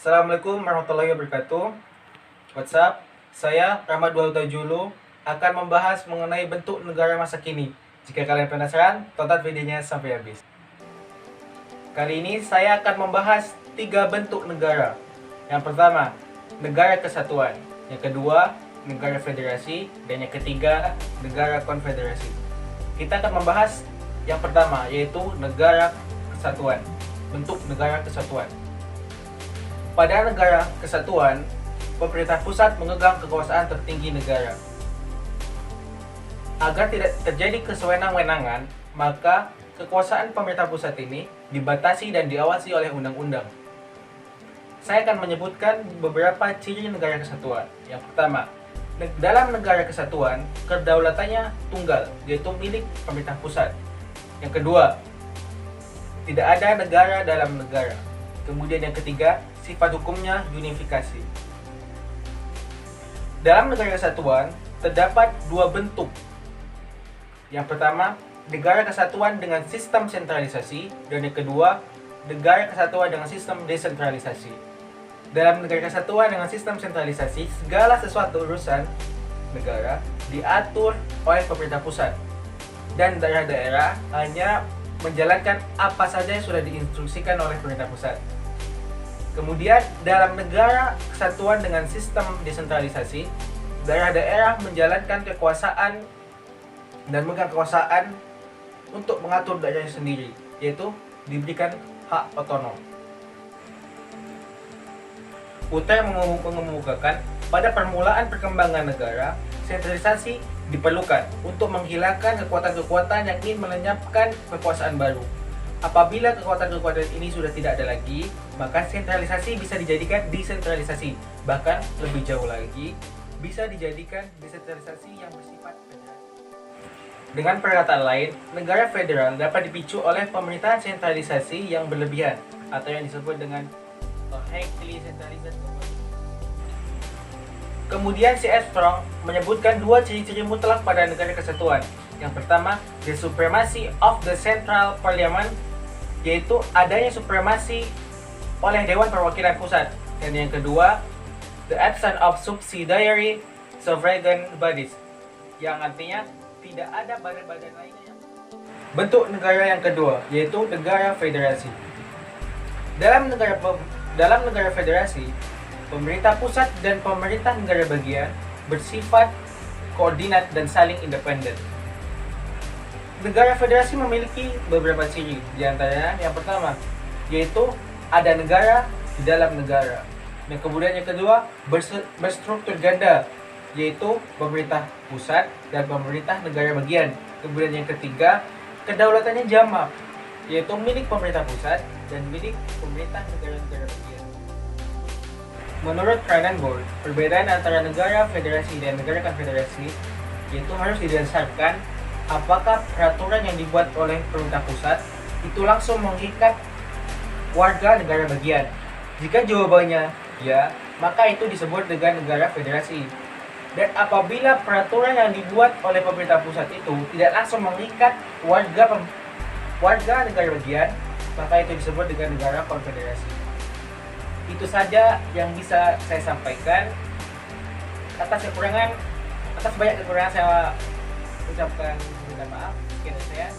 Assalamualaikum warahmatullahi wabarakatuh. What's up? Saya Rahmat Walutajulu akan membahas mengenai bentuk negara masa kini. Jika kalian penasaran, tonton videonya sampai habis. Kali ini saya akan membahas 3 bentuk negara. Yang pertama, negara kesatuan. Yang kedua, negara federasi. Dan yang ketiga, negara konfederasi. Kita akan membahas yang pertama, yaitu negara kesatuan. Bentuk negara kesatuan. Pada negara kesatuan, pemerintah pusat memegang kekuasaan tertinggi negara. Agar tidak terjadi kesewenang-wenangan, maka kekuasaan pemerintah pusat ini dibatasi dan diawasi oleh undang-undang. Saya akan menyebutkan beberapa ciri negara kesatuan. Yang pertama, dalam negara kesatuan, kedaulatannya tunggal, yaitu milik pemerintah pusat. Yang kedua, tidak ada negara dalam negara. Kemudian yang ketiga, sifat hukumnya unifikasi. Dalam negara kesatuan, terdapat 2 bentuk. Yang pertama, negara kesatuan dengan sistem sentralisasi, dan yang kedua, negara kesatuan dengan sistem desentralisasi. Dalam negara kesatuan dengan sistem sentralisasi, segala sesuatu urusan negara diatur oleh pemerintah pusat, dan daerah-daerah hanya menjalankan apa saja yang sudah diinstruksikan oleh pemerintah pusat. Kemudian, dalam negara kesatuan dengan sistem desentralisasi, daerah-daerah menjalankan kekuasaan dan memegang kekuasaan untuk mengatur daerahnya sendiri, yaitu diberikan hak otonom. Uter mengemukakan pada permulaan perkembangan negara, sentralisasi diperlukan untuk menghilangkan kekuatan-kekuatan yang ingin melenyapkan kekuasaan baru. Apabila kekuatan-kekuatan ini sudah tidak ada lagi, maka sentralisasi bisa dijadikan desentralisasi. Bahkan lebih jauh lagi, bisa dijadikan desentralisasi yang bersifat federal. Dengan perkataan lain, negara federal dapat dipicu oleh pemerintahan sentralisasi yang berlebihan, atau yang disebut dengan highly centralized government. Kemudian C.S. Strong menyebutkan 2 ciri-ciri mutlak pada negara kesatuan. Yang pertama, the supremacy of the central parliament, yaitu adanya supremasi oleh Dewan Perwakilan Pusat. Dan yang kedua, the absence of subsidiary sovereign bodies, yang artinya tidak ada badan-badan lainnya. Bentuk negara yang kedua, yaitu negara federasi. Dalam negara federasi, pemerintah pusat dan pemerintah negara bagian bersifat koordinat dan saling independen. Negara federasi memiliki beberapa ciri, di antaranya yang pertama, yaitu ada negara di dalam negara. Dan kemudian yang kedua, berstruktur ganda, yaitu pemerintah pusat dan pemerintah negara bagian. Kemudian yang ketiga, kedaulatannya jamak, yaitu milik pemerintah pusat dan milik pemerintah negara-negara bagian. Menurut Cronenberg, perbedaan antara negara federasi dan negara konfederasi yaitu harus didasarkan apakah peraturan yang dibuat oleh pemerintah pusat itu langsung mengikat warga negara bagian. Jika jawabannya ya, maka itu disebut dengan negara federasi. Dan apabila peraturan yang dibuat oleh pemerintah pusat itu tidak langsung mengikat warga negara bagian, maka itu disebut dengan negara konfederasi. Itu saja yang bisa saya sampaikan. Atas banyak kekurangan saya ucapkan minta maaf. Sekian dari saya.